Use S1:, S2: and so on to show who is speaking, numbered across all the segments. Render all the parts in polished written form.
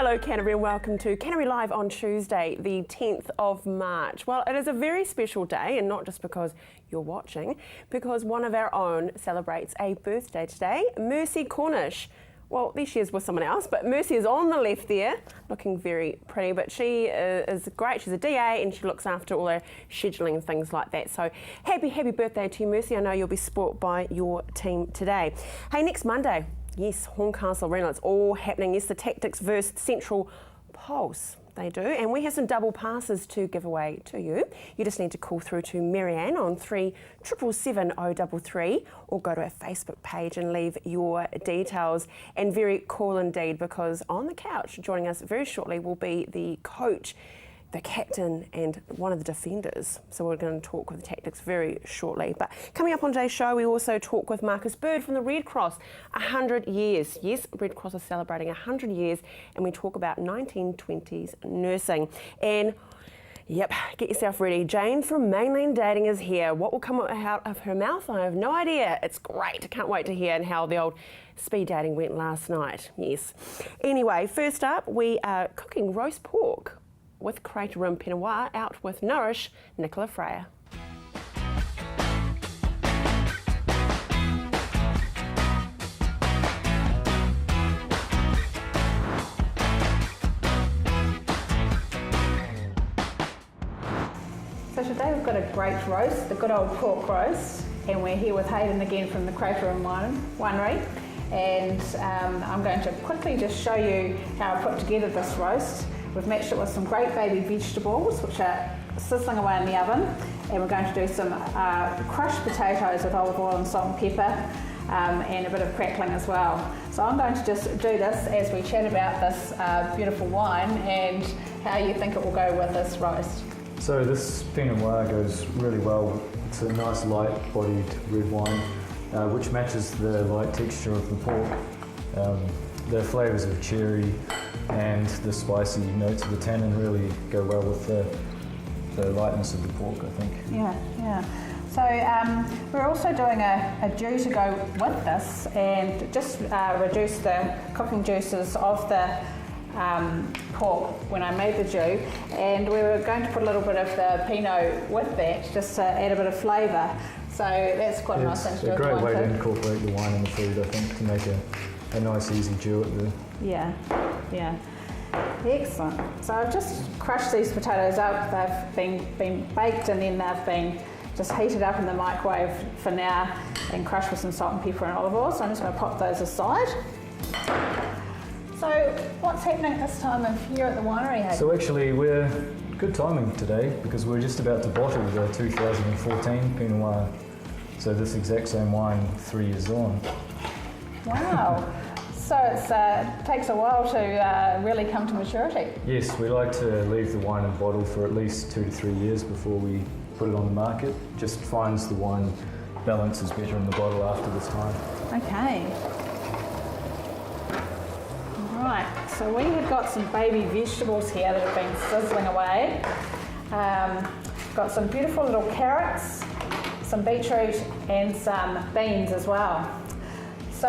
S1: Hello Canterbury and welcome to Canterbury Live on Tuesday, the 10th of March. Well, it is a very special day, and not just because you're watching, because one of our own celebrates a birthday today, Mercy Cornish. Well, there she is with someone else, but Mercy is on the left there, looking very pretty, but she is great. She's a DA and she looks after all our scheduling and things like that. So happy birthday to you, Mercy. I know you'll be spoilt by your team today. Hey, next Monday, yes, Horncastle Arena, it's all happening. Yes, the Tactics versus Central Pulse. They do, and we have some double passes to give away to you. You just need to call through to Marianne on 377033 or go to our Facebook page and leave your details. And very cool indeed, because on the couch joining us very shortly will be the coach, the captain and one of the defenders. So we're going to talk with the Tactics very shortly. But coming up on today's show, we also talk with Marcus Bird from the Red Cross. 100 years. Yes, Red Cross is celebrating 100 years, and we talk about 1920s nursing. And yep, get yourself ready. Jane from Mainland Dating is here. What will come out of her mouth? I have no idea. It's great. I can't wait to hear and how the old speed dating went last night. Yes. Anyway, first up, we are cooking roast pork with Crater Rim Pinawa, out with Nourish, Nicola Freya.
S2: So today we've got a great roast, the good old pork roast, and we're here with Hayden again from the Crater Rim Winery. And I'm going to quickly just show you how I put together this roast. We've matched it with some great baby vegetables, which are sizzling away in the oven, and we're going to do some crushed potatoes with olive oil and salt and pepper, and a bit of crackling as well. So I'm going to just do this as we chat about this beautiful wine and how you think it will go with this roast.
S3: So this Pinot Noir goes really well. It's a nice light-bodied red wine, which matches the light texture of the pork. The flavours of cherry and the spicy notes of the tannin really go well with the lightness of the pork, I think.
S2: Yeah. So we're also doing a jus to go with this, and just reduce the cooking juices of the pork when I made the jus, and we were going to put a little bit of the Pinot with that, just to add a bit of flavour. So that's quite a nice thing to do.
S3: It's a great way to incorporate the wine in the food, I think, to make a nice easy jus at the...
S2: Yeah. Excellent. So I've just crushed these potatoes up. They've been baked, and then they've been just heated up in the microwave for now and crushed with some salt and pepper and olive oil. So I'm just going to pop those aside. So what's happening at this time of year at the winery, Hayden?
S3: So actually we're good timing today, because we're just about to bottle the 2014 Pinot Noir. So this exact same wine 3 years on.
S2: Wow. So it takes a while to really come to maturity.
S3: Yes, we like to leave the wine in bottle for at least 2 to 3 years before we put it on the market. Just finds the wine balances better in the bottle after this time.
S2: Okay. Right, so we have got some baby vegetables here that have been sizzling away. Got some beautiful little carrots, some beetroot and some beans as well. So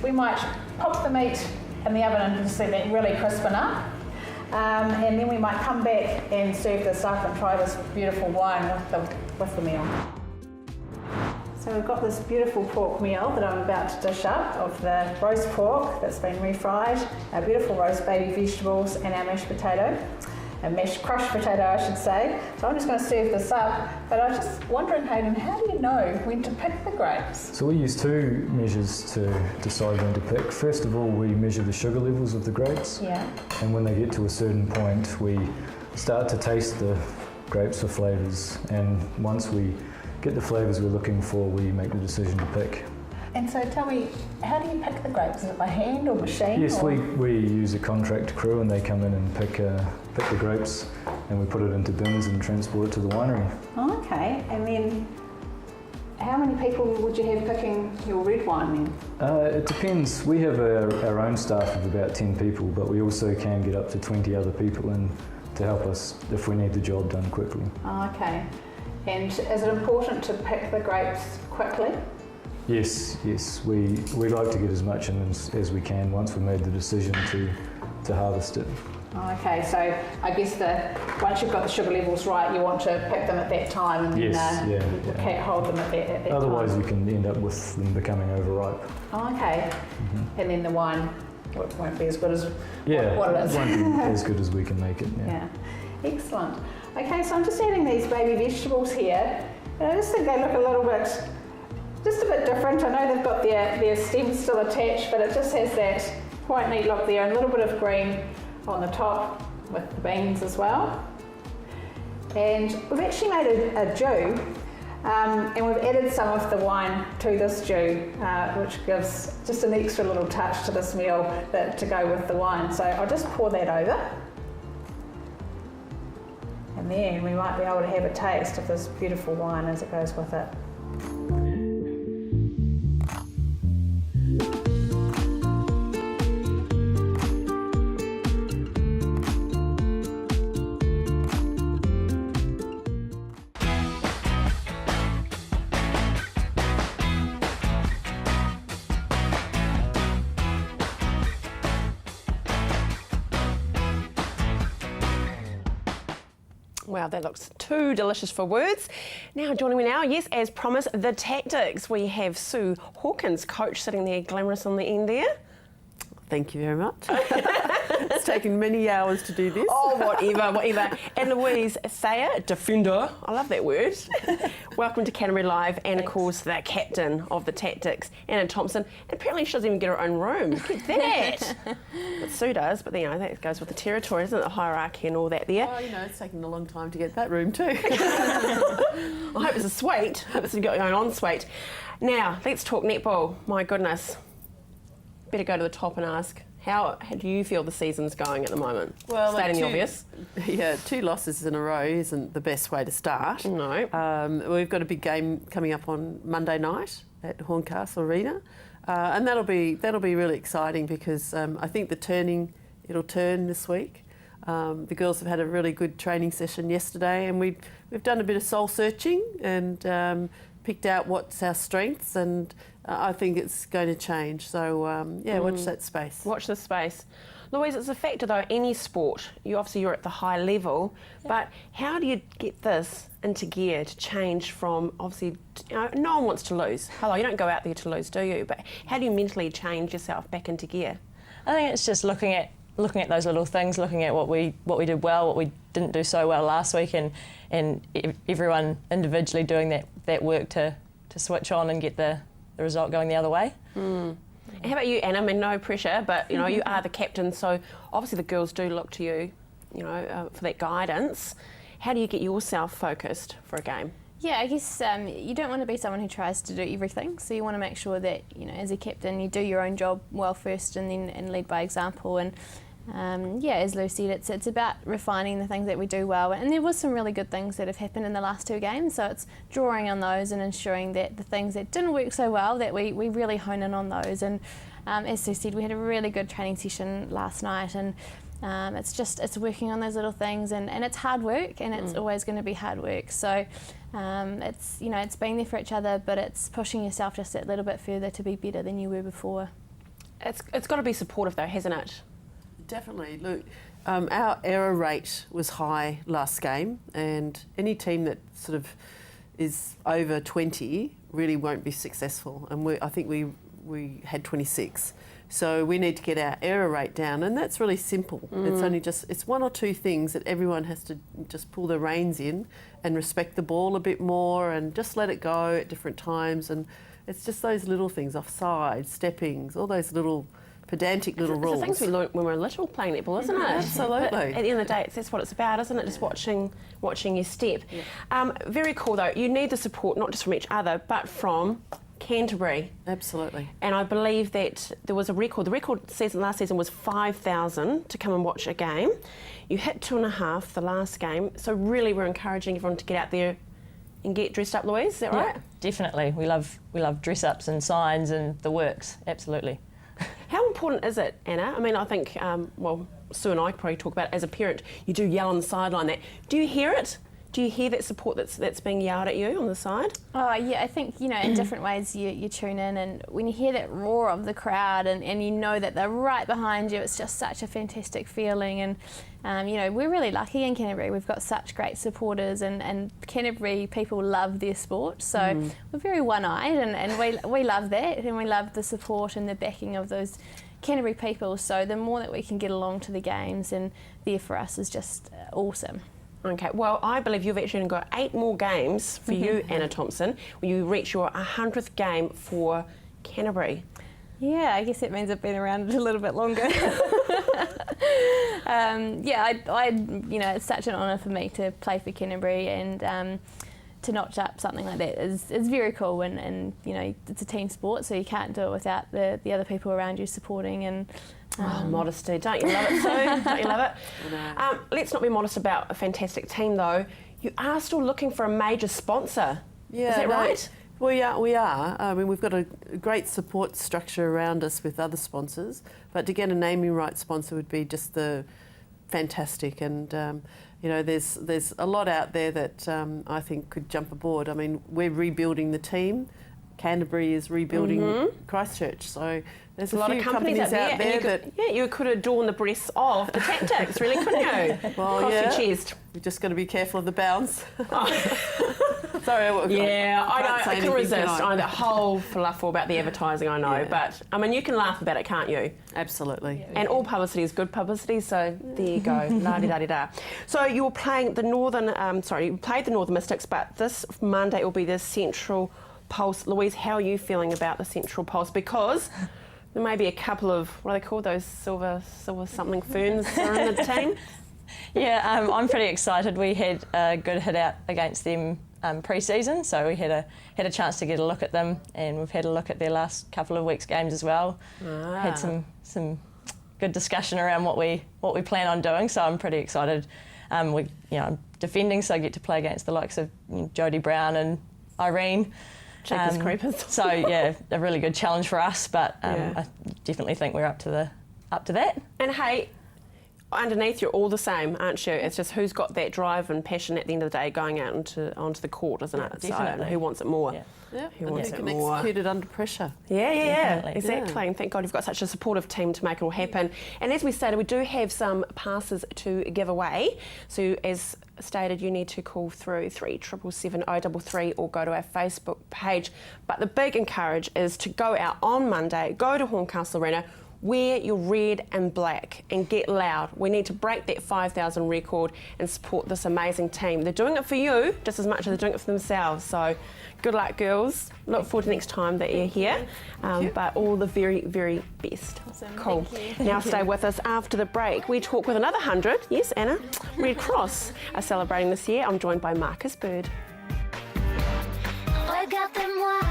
S2: we might pop the meat in the oven and just let that really crispen up. And then we might come back and serve this up and try this beautiful wine with the meal. So we've got this beautiful pork meal that I'm about to dish up of the roast pork that's been refried, our beautiful roast baby vegetables and our mashed potato. A mashed crushed potato, I should say. So I'm just going to serve this up, but I was just wondering, Hayden, how do you know when to pick the grapes?
S3: So we use 2 measures to decide when to pick. First of all, we measure the sugar levels of the grapes.
S2: Yeah.
S3: And when they get to a certain point, we start to taste the grapes for flavours. And once we get the flavours we're looking for, we make the decision to pick.
S2: And so tell me, how do you pick the grapes? Is it by hand or machine?
S3: Yes, we use a contract crew, and they come in and pick the grapes, and we put it into bins and transport it to the winery.
S2: Oh, okay, and then how many people would you have picking your red wine then?
S3: It depends. We have our own staff of about 10 people, but we also can get up to 20 other people in to help us if we need the job done quickly.
S2: Oh, okay. And is it important to pick the grapes quickly?
S3: Yes. We like to get as much in as we can once we've made the decision to to harvest it.
S2: Okay, so I guess once you've got the sugar levels right, you want to pick them at that time and then hold them at that
S3: Otherwise
S2: time.
S3: you can end up with them becoming overripe.
S2: Okay, and then the wine won't be as good as what it is.
S3: It won't be as good as we can make it.
S2: Yeah, excellent. Okay, so I'm just adding these baby vegetables here, and I just think they look a little bit, just a bit different. I know they've got their stems still attached, but it just has that quite neat look there, and a little bit of green on the top with the beans as well. And we've actually made a jus, and we've added some of the wine to this jus, which gives just an extra little touch to this meal to go with the wine. So I'll just pour that over. And then we might be able to have a taste of this beautiful wine as it goes with it.
S1: Wow, that looks too delicious for words. Now, joining me now, yes, as promised, the tactics. We have Sue Hawkins, coach, sitting there glamorous on the end there.
S4: Thank you very much. It's taken many hours to do this.
S1: Oh, whatever. And Louise Thayer, defender, I love that word. Welcome to Canterbury Live, and of course the captain of the tactics, Anna Thompson. And apparently she doesn't even get her own room. Get that. But Sue does, but that goes with the territory, isn't it? The hierarchy and all that there.
S4: Oh, it's taken a long time to get that room too.
S1: I hope it's a suite. I hope it's got your own ensuite. Now, let's talk netball. My goodness. Better go to the top and ask, how do you feel the season's going at the moment?
S4: Well,
S1: stating the obvious.
S4: Yeah, 2 losses in a row isn't the best way to start.
S1: No.
S4: We've got a big game coming up on Monday night at Horncastle Arena, and that'll be really exciting because I think it'll turn this week. The girls have had a really good training session yesterday, and we've done a bit of soul searching and picked out what's our strengths, and I think it's going to change. So, watch that space.
S1: Watch this space. Louise, it's a factor though, any sport, you're at the high level, but how do you get this into gear to change from, obviously, no one wants to lose. Hello, you don't go out there to lose, do you? But how do you mentally change yourself back into gear?
S5: I think it's just looking at those little things, looking at what we did well, what we didn't do so well last week, and everyone individually doing that work to switch on and get the result going the other way.
S1: And how about you, Anna? I mean, no pressure, but you are the captain, so obviously the girls do look to you, for that guidance. How do you get yourself focused for a game?
S6: Yeah, I guess you don't want to be someone who tries to do everything, so you want to make sure that, as a captain, you do your own job well first and lead by example. And as Lou said, it's about refining the things that we do well, and there was some really good things that have happened in the last 2 games, so it's drawing on those and ensuring that the things that didn't work so well, that we really hone in on those. And as Sue said, we had a really good training session last night, and it's working on those little things, and it's hard work, and it's always going to be hard work. So it's being there for each other, but it's pushing yourself just that little bit further to be better than you were before.
S1: It's got to be supportive though, hasn't it?
S4: Definitely. Look, our error rate was high last game, and any team that sort of is over 20 really won't be successful. And I think we had 26. So we need to get our error rate down, and that's really simple. It's only it's 1 or 2 things that everyone has to just pull the reins in and respect the ball a bit more and just let it go at different times. And it's just those little things, offside, steppings, all those little pedantic little rules.
S1: It's the things we learnt when we were little playing netball, isn't it?
S4: Absolutely.
S1: But at the end of the day, that's what it's about, isn't it? Just watching your step. Yeah. Very cool though. You need the support not just from each other, but from Canterbury.
S4: Absolutely.
S1: And I believe that there was a record. The record last season was 5,000 to come and watch a game. You hit 2.5 the last game. So really, we're encouraging everyone to get out there and get dressed up, Louise. Is that right?
S5: Yeah, definitely. We love dress ups and signs and the works. Absolutely.
S1: How important is it, Anna? I mean, I think, Sue and I probably talk about it as a parent. You do yell on the sideline that. Do you hear it? Do you hear that support that's being yelled at you on the side?
S6: Oh yeah, I think, you know, in different ways you tune in, and when you hear that roar of the crowd and you know that they're right behind you, it's just such a fantastic feeling. And you know, we're really lucky in Canterbury. We've got such great supporters, and Canterbury people love their sport, so we're very one-eyed, and we love that, and we love the support and the backing of those Canterbury people. So the more that we can get along to the games, and there for us is just awesome.
S1: Okay, well, I believe you've actually got 8 more games for you, Anna Thompson, when you reach your 100th game for Canterbury.
S6: Yeah, I guess that means I've been around a little bit longer. I you know, it's such an honour for me to play for Canterbury, and to notch up something like that is very cool. And you know, it's a team sport, so you can't do it without the other people around you supporting. And
S1: modesty, don't you love it, Sue? Don't you love it? Let's not be modest about a fantastic team, though. You are still looking for a major sponsor.
S4: Yeah,
S1: is that right?
S4: We are. I mean, we've got a great support structure around us with other sponsors, but to get a naming rights sponsor would be just the fantastic. And you know, there's a lot out there that I think could jump aboard. I mean, we're rebuilding the team. Canterbury is rebuilding Christchurch, so there's
S1: a lot of companies out there you could adorn the breasts of the Tactics, really, couldn't you?
S4: Well,
S1: Cross
S4: yeah.
S1: your chest.
S4: We're just got to be careful of the bounds. Sorry,
S1: I know, I can resist.
S4: I?
S1: I know the whole fluffle about the advertising, I know, but I mean, you can laugh about it, can't you?
S4: Absolutely.
S1: And all publicity is good publicity, so there you go. La-di-da-di-da. So you were playing the you played the Northern Mystics, but this Monday will be the Central Pulse. Louise, how are you feeling about the Central Pulse? Because there may be a couple of, what are they called, those silver something ferns that are in the team?
S5: Yeah, I'm pretty excited. We had a good hit out against them pre-season, so we had a chance to get a look at them, and we've had a look at their last couple of weeks' games as well. Had some good discussion around what we plan on doing, so I'm pretty excited. I'm defending, so I get to play against the likes of Jodie Brown and Irene.
S1: Checkers creepers.
S5: So yeah, a really good challenge for us, but I definitely think we're up to that.
S1: And hey, underneath you're all the same, aren't you? It's just who's got that drive and passion at the end of the day going out onto the court, isn't it?
S5: Definitely.
S1: So who wants it more?
S4: Yeah,
S1: Who wants it
S4: can
S1: more?
S4: execute it under pressure.
S1: Yeah,
S5: Definitely.
S1: exactly. And thank God you've got such a supportive team to make it all happen. And as we stated, we do have some passes to give away. So as stated, you need to call through 3777 033 or go to our Facebook page. But the big encourage is to go out on Monday, go to Horncastle Arena, wear your red and black and get loud. We need to break that 5,000 record and support this amazing team. They're doing it for you just as much as they're doing it for themselves. So good luck, girls. Look forward to next time that you're here. But all the very, very best.
S6: Awesome.
S1: Cool.
S6: Thank you.
S1: Now stay with us after the break. We talk with another 100. Yes, Anna. Red Cross are celebrating this year. I'm joined by Marcus Bird.
S7: Regardez-moi,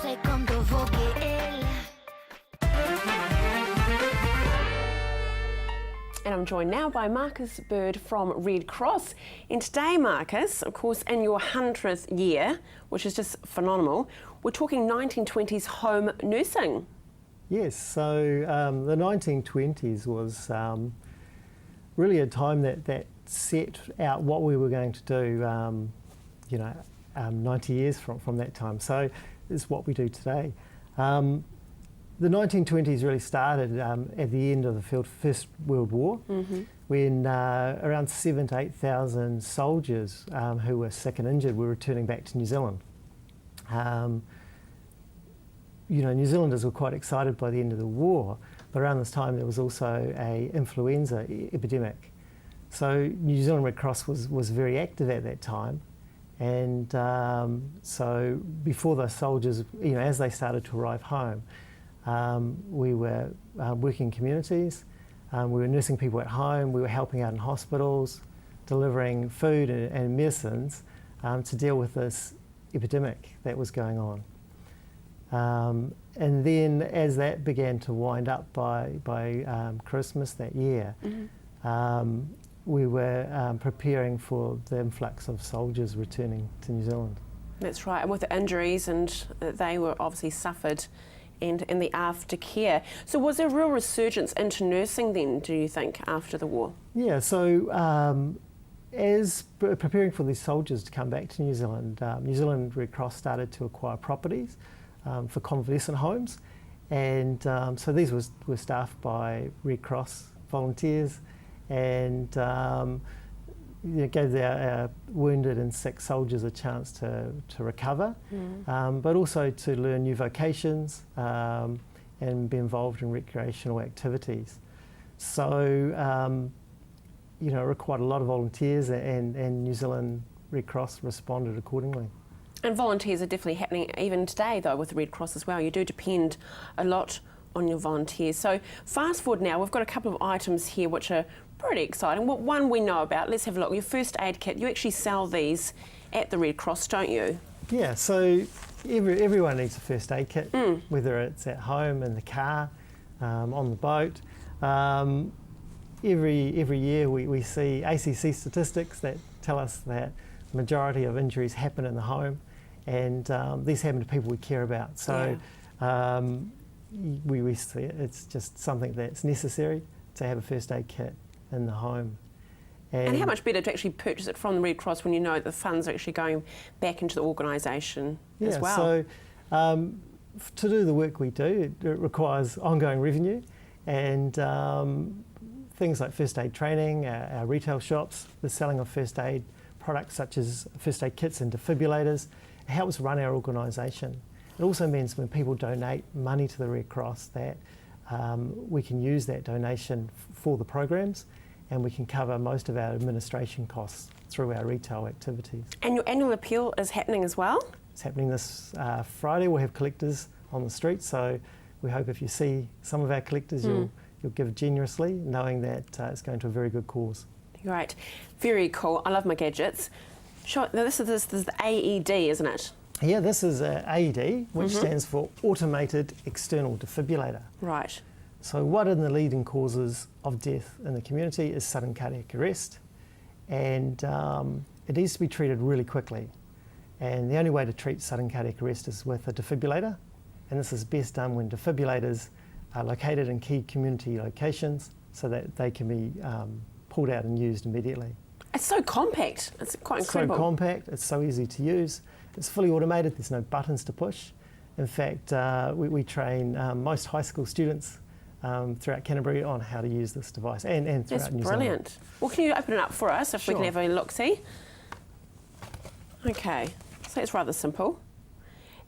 S7: c'est comme de voguer.
S1: And I'm joined now by Marcus Bird from Red Cross. And today, Marcus, of course, in your 100th year, which is just phenomenal, we're talking 1920s home nursing.
S8: Yes, so the 1920s was really a time that set out what we were going to do, 90 years from that time. So it's what we do today. The 1920s really started at the end of the First World War, when around 7,000 to 8,000 soldiers who were sick and injured were returning back to New Zealand. New Zealanders were quite excited by the end of the war, but around this time there was also a influenza epidemic. So New Zealand Red Cross was very active at that time, and so before the soldiers, as they started to arrive home, we were working in communities, we were nursing people at home, we were helping out in hospitals, delivering food and medicines to deal with this epidemic that was going on. And then as that began to wind up by Christmas that year, we were preparing for the influx of soldiers returning to New Zealand.
S1: That's right, and with the injuries, and they were obviously suffered, and the aftercare. So was there a real resurgence into nursing then, do you think, after the war?
S8: Yeah, so as preparing for these soldiers to come back to New Zealand, New Zealand Red Cross started to acquire properties for convalescent homes, and so these were staffed by Red Cross volunteers, and gave our wounded and sick soldiers a chance to recover, but also to learn new vocations and be involved in recreational activities. So, it required a lot of volunteers, and New Zealand Red Cross responded accordingly.
S1: And volunteers are definitely happening even today, though, with the Red Cross as well. You do depend a lot on your volunteers. So fast forward now, we've got a couple of items here which are pretty exciting. What one we know about, let's have a look. Your first aid kit, you actually sell these at the Red Cross, don't you?
S8: Yeah, so everyone needs a first aid kit, whether it's at home, in the car, on the boat. Every year we see ACC statistics that tell us that the majority of injuries happen in the home, and these happen to people we care about. So we see it's just something that's necessary to have a first aid kit in the home.
S1: And how much better to actually purchase it from the Red Cross when you know the funds are actually going back into the organisation as well?
S8: So to do the work we do, it requires ongoing revenue, and things like first aid training, our retail shops, the selling of first aid products such as first aid kits and defibrillators. It helps run our organisation. It also means when people donate money to the Red Cross that we can use that donation for the programs, and we can cover most of our administration costs through our retail activities.
S1: And your annual appeal is happening as well?
S8: It's happening this Friday. We'll have collectors on the street, so we hope if you see some of our collectors, you'll give generously, knowing that it's going to a very good cause.
S1: Great. Very cool. I love my gadgets. Sure. Now this is the AED, isn't it?
S8: Yeah, this is an AED, which stands for Automated External Defibrillator.
S1: Right.
S8: So one of the leading causes of death in the community is sudden cardiac arrest, and it needs to be treated really quickly. And the only way to treat sudden cardiac arrest is with a defibrillator, and this is best done when defibrillators are located in key community locations so that they can be pulled out and used immediately.
S1: It's so compact. It's quite incredible.
S8: It's so compact, it's so easy to use. It's fully automated, there's no buttons to push. In fact, we train most high school students throughout Canterbury on how to use this device and throughout New Zealand.
S1: That's brilliant. Well, can you open it up for us if we can have a look-see? Okay, so it's rather simple.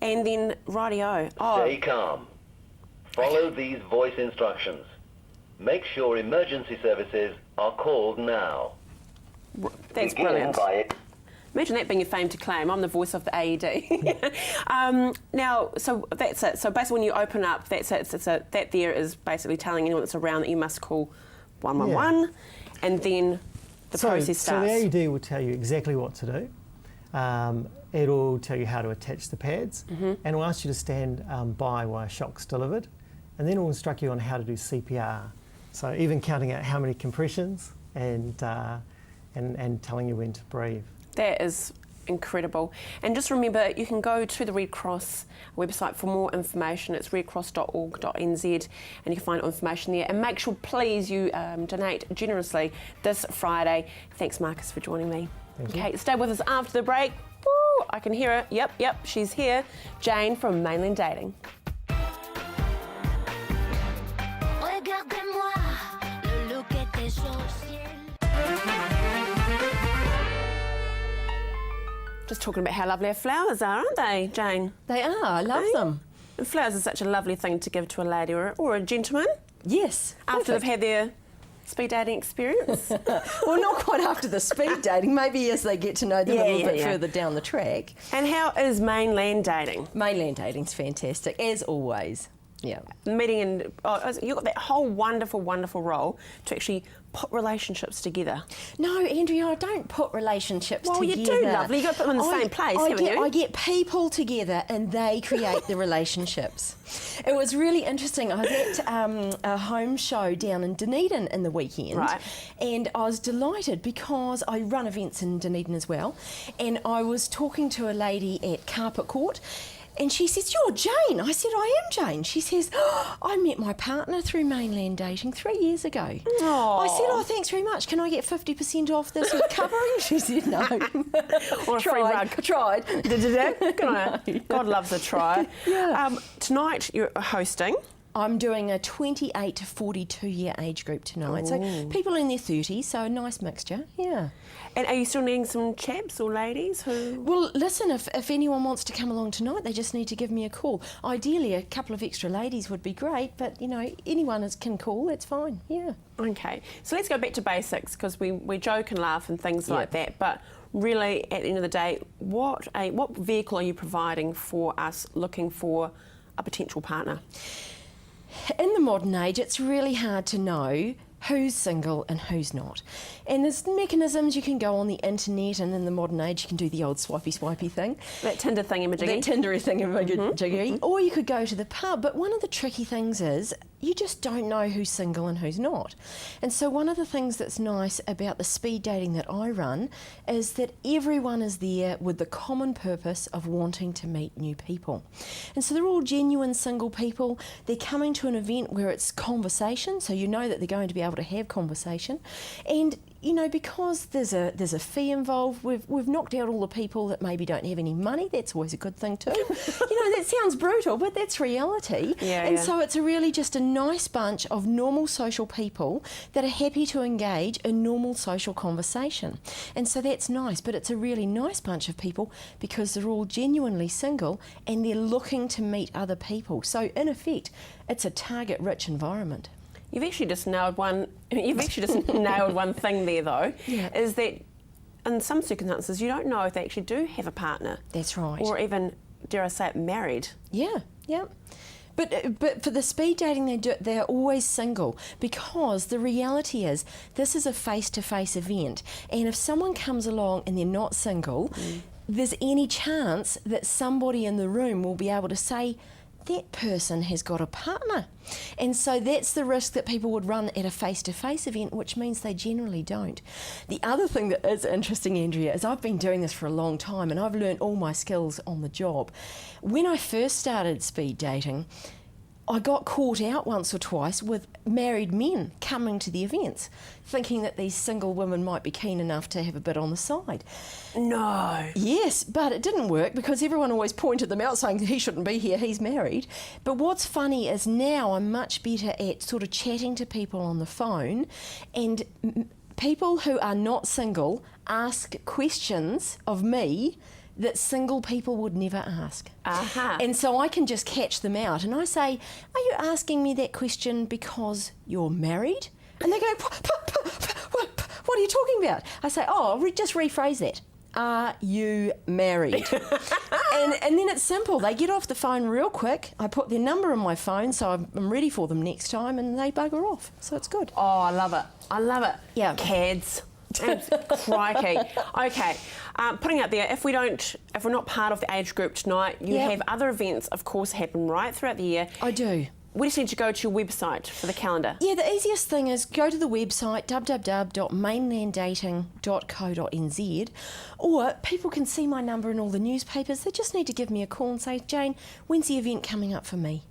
S1: And then, rightio.
S9: Stay calm. Follow these voice instructions. Make sure emergency services are called now.
S1: That's brilliant. Imagine that being your fame to claim. I'm the voice of the AED. Now, so that's it. So basically when you open up, that's it. That there is basically telling anyone that's around that you must call 111, and then the process starts.
S8: So the AED will tell you exactly what to do. It'll tell you how to attach the pads, and it'll ask you to stand by while a shock's delivered, and then it'll instruct you on how to do CPR. So even counting out how many compressions and telling you when to breathe.
S1: That is incredible. And just remember, you can go to the Red Cross website for more information. It's redcross.org.nz, and you can find information there. And make sure, please, you donate generously this Friday. Thanks, Marcus, for joining me.
S8: Thank you.
S1: Stay with us after the break. Woo, I can hear her. Yep, she's here. Jane from Mainland Dating. Just talking about how lovely our flowers are, aren't they, Jane?
S10: They are. I love them.
S1: And flowers are such a lovely thing to give to a lady or a gentleman.
S10: Yes.
S1: After they've had their speed dating experience.
S10: Well, not quite after the speed dating. Maybe as they get to know them a little bit further down the track.
S1: And how is mainland dating?
S10: Mainland dating's fantastic, as always. Yeah.
S1: Meeting and you've got that whole wonderful, wonderful role to actually put relationships together.
S10: No, Andrea, I don't put relationships together.
S1: Well, you do, lovely. You've got to put them in the same place, haven't you?
S10: I get people together and they create the relationships. It was really interesting. I was at a home show down in Dunedin in the weekend.
S1: Right.
S10: And I was delighted because I run events in Dunedin as well. And I was talking to a lady at Carpet Court, And she says, "You're Jane." I said, "I am Jane." She says, "I met my partner through mainland dating 3 years ago."
S1: Aww.
S10: I said, "Oh, thanks very much. Can I get 50% off this covering?" She said, "No."
S1: Or a free rug.
S10: Tried.
S1: Did you do? Good on her. God loves a try.
S10: Yeah.
S1: Tonight you're hosting.
S10: I'm doing a 28 to 42 year age group tonight. So people in their 30s, so a nice mixture, yeah.
S1: And are you still needing some chaps or ladies who...
S10: Well, listen, if anyone wants to come along tonight, they just need to give me a call. Ideally, a couple of extra ladies would be great, but, you know, anyone can call, that's fine, yeah.
S1: Okay, so let's go back to basics, because we joke and laugh and things like that, but really, at the end of the day, what vehicle are you providing for us looking for a potential partner?
S10: In the modern age, it's really hard to know who's single and who's not. And there's mechanisms. You can go on the internet, and in the modern age you can do the old swipey thing.
S1: That Tinder thingy-majiggy.
S10: That Tindery thingy-majiggy. Or you could go to the pub. But one of the tricky things is you just don't know who's single and who's not. And so one of the things that's nice about the speed dating that I run is that everyone is there with the common purpose of wanting to meet new people. And so they're all genuine single people. They're coming to an event where it's conversation, so you know that they're going to be able to have conversation. And you know, because there's a fee involved, we've knocked out all the people that maybe don't have any money. That's always a good thing too. You know, that sounds brutal, but that's reality. So it's really just a nice bunch of normal social people that are happy to engage in normal social conversation. And so that's nice, but it's a really nice bunch of people because they're all genuinely single and they're looking to meet other people. So in effect, it's a target-rich environment.
S1: You've actually just nailed one. Nailed one thing there, though.
S10: Yeah.
S1: Is that in some circumstances you don't know if they actually do have a partner.
S10: That's right.
S1: Or even, dare I say it, married.
S10: Yeah, yeah. But for the speed dating, they're always single because the reality is this is a face-to-face event, and if someone comes along and they're not single, there's any chance that somebody in the room will be able to say, that person has got a partner. And so that's the risk that people would run at a face-to-face event, which means they generally don't. The other thing that is interesting, Andrea, is I've been doing this for a long time and I've learned all my skills on the job. When I first started speed dating, I got caught out once or twice with married men coming to the events, thinking that these single women might be keen enough to have a bit on the side.
S1: No.
S10: Yes, but it didn't work because everyone always pointed them out saying he shouldn't be here, he's married. But what's funny is now I'm much better at sort of chatting to people on the phone, and people who are not single ask questions of me that single people would never ask. And so I can just catch them out and I say, are you asking me that question because you're married? And they go, what are you talking about? I say, just rephrase that. Are you married? and then it's simple. They get off the phone real quick. I put their number in my phone so I'm ready for them next time, and they bugger off. So it's good.
S1: Oh, I love it. I love it.
S10: Yeah.
S1: Cads. Crikey. Okay, putting out there, if we're not part of the age group tonight, you have other events, of course, happen right throughout the year.
S10: I do.
S1: We just need to go to your website for the calendar.
S10: Yeah, the easiest thing is go to the website www.mainlanddating.co.nz, or people can see my number in all the newspapers. They just need to give me a call and say, Jane, when's the event coming up for me?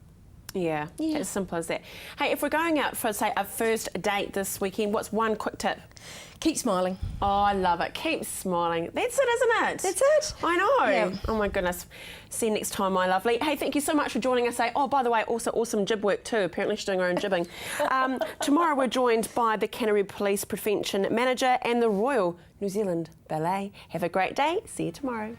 S1: Yeah, as simple as that. Hey, if we're going out for, say, a first date this weekend, what's one quick tip?
S10: Keep smiling.
S1: Oh, I love it. Keep smiling. That's it, isn't it?
S10: That's it.
S1: I know.
S10: Yeah.
S1: Oh, my goodness. See you next time, my lovely. Hey, thank you so much for joining us. Oh, by the way, also awesome jib work too. Apparently she's doing her own jibbing. Tomorrow we're joined by the Canterbury Police Prevention Manager and the Royal New Zealand Ballet. Have a great day. See you tomorrow.